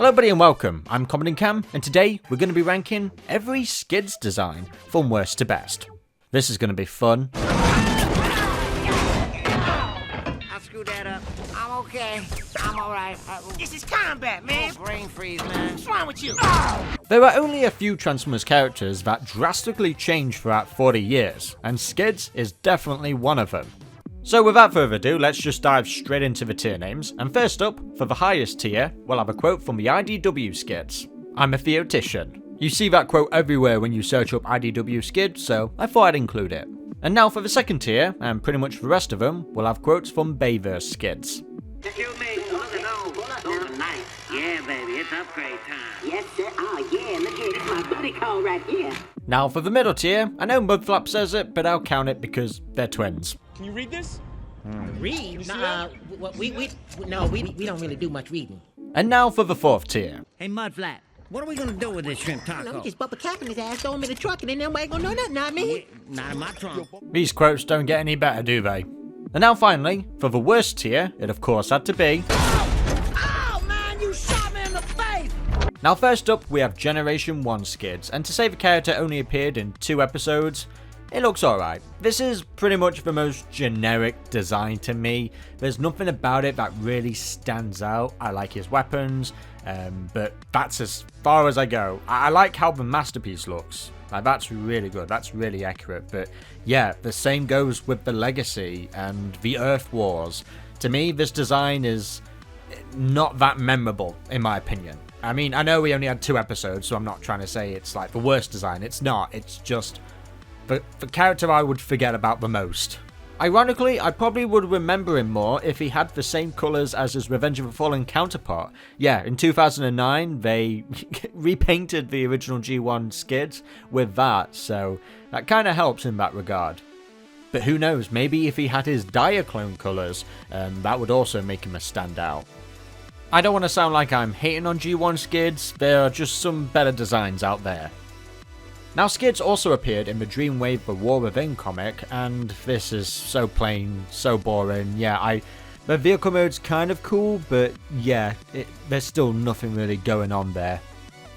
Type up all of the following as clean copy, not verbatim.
Hello buddy and welcome, I'm Common Cam, and today we're going to be ranking every Skids design from worst to best. This is going to be fun. I screwed that up. I'm okay. I'm alright. This is combat, man. Brain freeze, man. What's wrong with you? There are only a few Transformers characters that drastically change throughout 40 years, and Skids is definitely one of them. So without further ado, let's just dive straight into the tier names, and first up, for the highest tier, we'll have a quote from the IDW Skids. I'm a theoretician. You see that quote everywhere when you search up IDW Skids, so I thought I'd include it. And now for the second tier, and pretty much the rest of them, we'll have quotes from Bayverse Skids. Look at those are nice. Yeah, baby, it's upgrade time. Yes, sir. Oh, yeah, look here. This is my booty call right here. Now for the middle tier, I know Mudflap says it, but I'll count it because they're twins. Can you read this? Read? Nah, we don't really do much reading. And now for the fourth tier. Hey, Mudflap, what are we gonna do with this shrimp No, we taco? just bump a cap in his ass, throw him in the truck, and then nobody gonna know nothing, not me. Not in my trunk. These quotes don't get any better, do they? And now finally, for the worst tier, it of course had to be... Oh, man, you shot me in the face! Now first up, we have Generation 1 Skids, and to say the character only appeared in 2 episodes, it looks alright. This is pretty much the most generic design to me. There's nothing about it that really stands out. I like his weapons, but that's as far as I go. I like how the masterpiece looks. Like, that's really good, that's really accurate, but yeah, the same goes with the Legacy and the Earth Wars. To me, this design is not that memorable, in my opinion. I mean, I know we only had 2 episodes, so I'm not trying to say it's like the worst design. It's not, it's just the character I would forget about the most. Ironically, I probably would remember him more if he had the same colours as his Revenge of the Fallen counterpart. Yeah, in 2009, they repainted the original G1 Skids with that, so that kind of helps in that regard. But who knows, maybe if he had his Diaclone colours, that would also make him a standout. I don't want to sound like I'm hating on G1 Skids, there are just some better designs out there. Now Skids also appeared in the Dreamwave The War Within comic, and this is so plain, so boring. Yeah, the vehicle mode's kind of cool, but yeah, there's still nothing really going on there.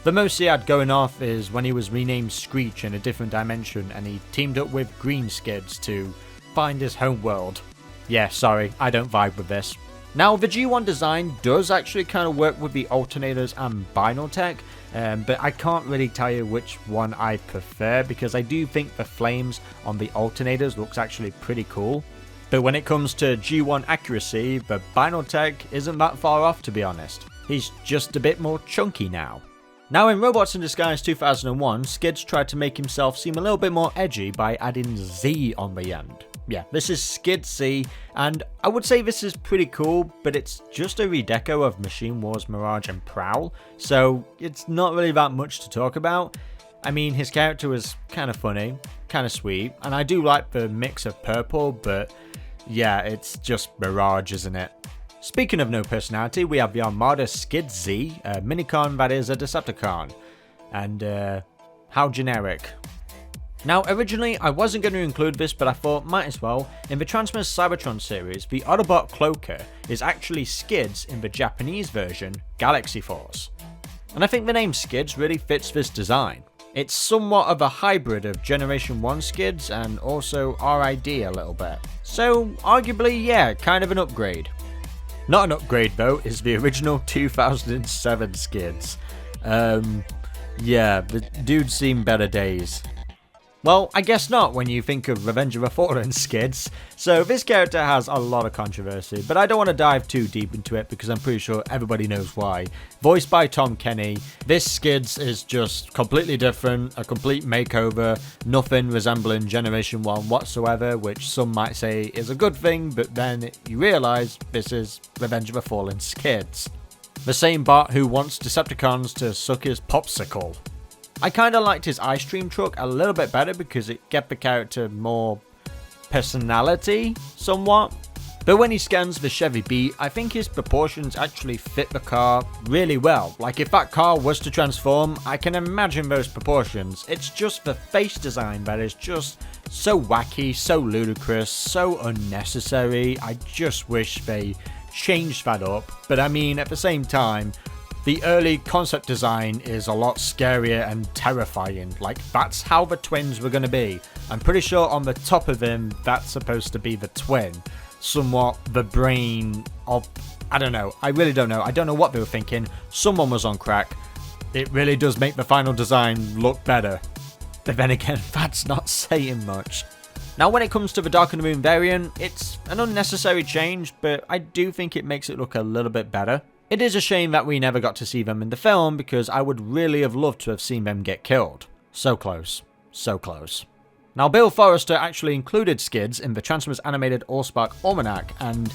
The most he had going off is when he was renamed Screech in a different dimension and he teamed up with Green Skids to find his home world. Yeah, sorry, I don't vibe with this. Now, the G1 design does actually kind of work with the alternators and Binal Tech, but I can't really tell you which one I prefer because I do think the flames on the alternators looks actually pretty cool. But when it comes to G1 accuracy, the Binal Tech isn't that far off, to be honest. He's just a bit more chunky now. Now in Robots in Disguise 2001, Skids tried to make himself seem a little bit more edgy by adding Z on the end. Yeah, this is Skid C, and I would say this is pretty cool, but it's just a redeco of Machine Wars, Mirage and Prowl, so it's not really that much to talk about. I mean, his character was kind of funny, kind of sweet, and I do like the mix of purple, but yeah, it's just Mirage, isn't it? Speaking of no personality, we have the Armada Skid Z, a minicon that is a Decepticon, and how generic. Now, originally, I wasn't going to include this, but I thought might as well. In the Transformers Cybertron series, the Autobot Cloaker is actually Skids in the Japanese version, Galaxy Force. And I think the name Skids really fits this design. It's somewhat of a hybrid of Generation 1 Skids and also RID a little bit. So, arguably, yeah, kind of an upgrade. Not an upgrade though, is the original 2007 Skids. Yeah, the dude's seen better days. Well, I guess not when you think of Revenge of the Fallen Skids. So this character has a lot of controversy, but I don't want to dive too deep into it because I'm pretty sure everybody knows why. Voiced by Tom Kenny, this Skids is just completely different, a complete makeover, nothing resembling Generation 1 whatsoever, which some might say is a good thing, but then you realise this is Revenge of the Fallen Skids. The same bot who wants Decepticons to suck his popsicle. I kind of liked his ice cream truck a little bit better because it gave the character more personality, somewhat. But when he scans the Chevy Beat, I think his proportions actually fit the car really well. Like if that car was to transform, I can imagine those proportions. It's just the face design that is just so wacky, so ludicrous, so unnecessary. I just wish they changed that up. But I mean, at the same time, The early concept design is a lot scarier and terrifying. Like, that's how the twins were going to be. I'm pretty sure on the top of him, that's supposed to be the twin. Somewhat the brain of... I don't know. I really don't know. I don't know what they were thinking. Someone was on crack. It really does make the final design look better. But then again, that's not saying much. Now, when it comes to the Dark of the Moon variant, it's an unnecessary change, but I do think it makes it look a little bit better. It is a shame that we never got to see them in the film, because I would really have loved to have seen them get killed. So close. So close. Now, Bill Forrester actually included Skids in the Transformers Animated Allspark Almanac, and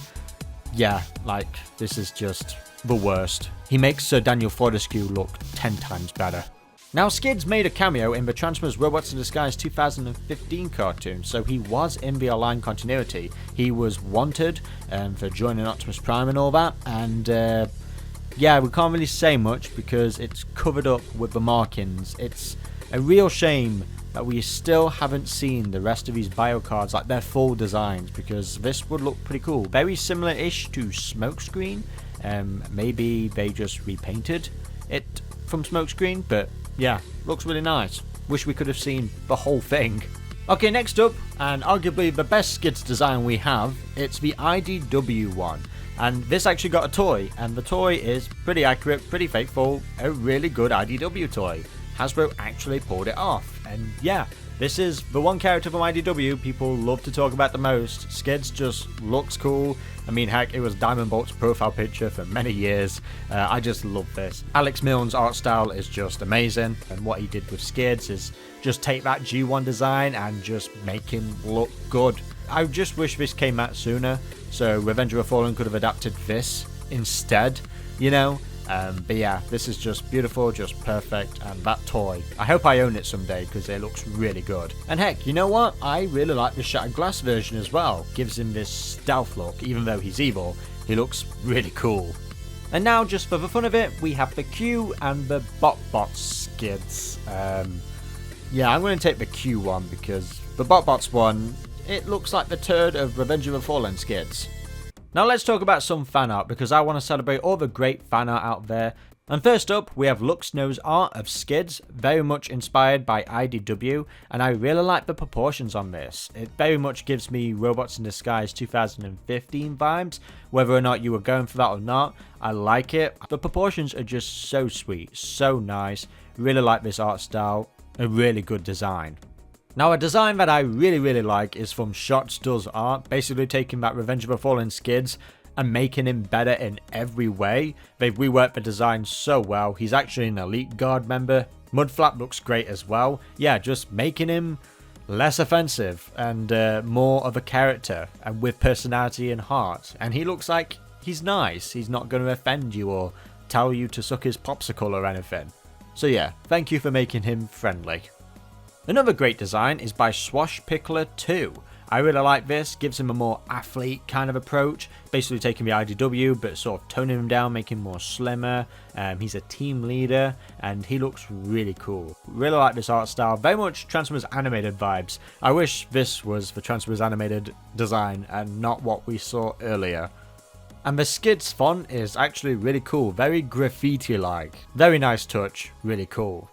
yeah, like, this is just the worst. He makes Sir Daniel Fortescue look 10 times better. Now, Skids made a cameo in the Transformers Robots in Disguise 2015 cartoon, so he was in the Align continuity. He was wanted for joining Optimus Prime and all that, and yeah, we can't really say much because it's covered up with the markings. It's a real shame that we still haven't seen the rest of these bio cards, like their full designs, because this would look pretty cool. Very similar-ish to Smokescreen. Maybe they just repainted it from Smokescreen, but yeah, looks really nice. Wish we could have seen the whole thing. Okay, next up, and arguably the best Skids design we have, it's the IDW one. And this actually got a toy, and the toy is pretty accurate, pretty faithful, a really good IDW toy. Hasbro actually pulled it off, and yeah, this is the one character from IDW people love to talk about the most. Skids just looks cool. I mean, heck, it was Diamond Bolt's profile picture for many years. I just love this. Alex Milne's art style is just amazing, and what he did with Skids is just take that G1 design and just make him look good. I just wish this came out sooner, so Revenge of the Fallen could have adapted this instead, you know? But yeah, this is just beautiful, just perfect, and that toy, I hope I own it someday because it looks really good. And heck, you know what? I really like the Shattered Glass version as well. Gives him this stealth look, even though he's evil, he looks really cool. And now, just for the fun of it, we have the Q and the BotBot Skids. Yeah, I'm going to take the Q one because the BotBots one, it looks like the turd of Revenge of the Fallen Skids. Now let's talk about some fan art, because I want to celebrate all the great fan art out there. And first up, we have Lux Snow's art of Skids, very much inspired by IDW, and I really like the proportions on this. It very much gives me Robots in Disguise 2015 vibes. Whether or not you were going for that or not, I like it. The proportions are just so sweet, so nice. Really like this art style, a really good design. Now, a design that I really like is from Shots Does Art, basically taking that Revenge of the Fallen Skids and making him better in every way. They've reworked the design so well. He's actually an Elite Guard member. Mudflap looks great as well. Yeah, just making him less offensive and more of a character and with personality and heart. And he looks like he's nice. He's not going to offend you or tell you to suck his popsicle or anything. So yeah, thank you for making him friendly. Another great design is by Swashpickler 2. I really like this, gives him a more athlete kind of approach, basically taking the IDW but sort of toning him down, making him more slimmer. He's a team leader and he looks really cool. Really like this art style, very much Transformers Animated vibes. I wish this was the Transformers Animated design and not what we saw earlier. And the Skids font is actually really cool, very graffiti-like. Very nice touch, really cool.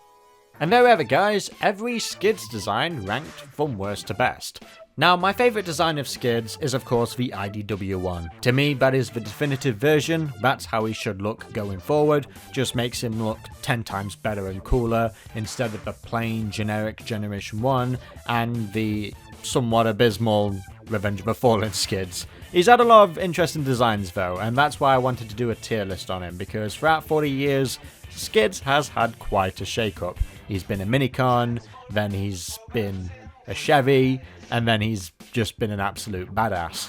And there we have it, guys, every Skids design ranked from worst to best. Now, my favourite design of Skids is of course the IDW one. To me, that is the definitive version, that's how he should look going forward, just makes him look 10 times better and cooler, instead of the plain generic Generation 1 and the somewhat abysmal Revenge of the Fallen Skids. He's had a lot of interesting designs though, and that's why I wanted to do a tier list on him, because throughout 40 years, Skids has had quite a shake-up. He's been a Minicon, then he's been a Chevy, and then he's just been an absolute badass.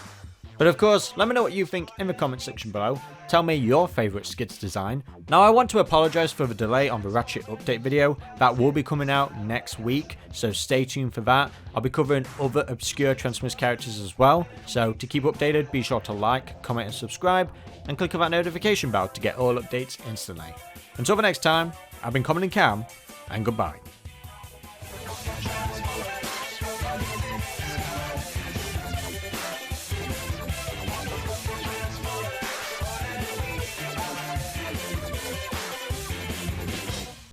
But of course, let me know what you think in the comment section below. Tell me your favourite Skids design. Now, I want to apologise for the delay on the Ratchet update video. That will be coming out next week, so stay tuned for that. I'll be covering other obscure Transformers characters as well, so to keep updated, be sure to like, comment and subscribe, and click on that notification bell to get all updates instantly. Until the next time, I've been Common and Cam, and goodbye.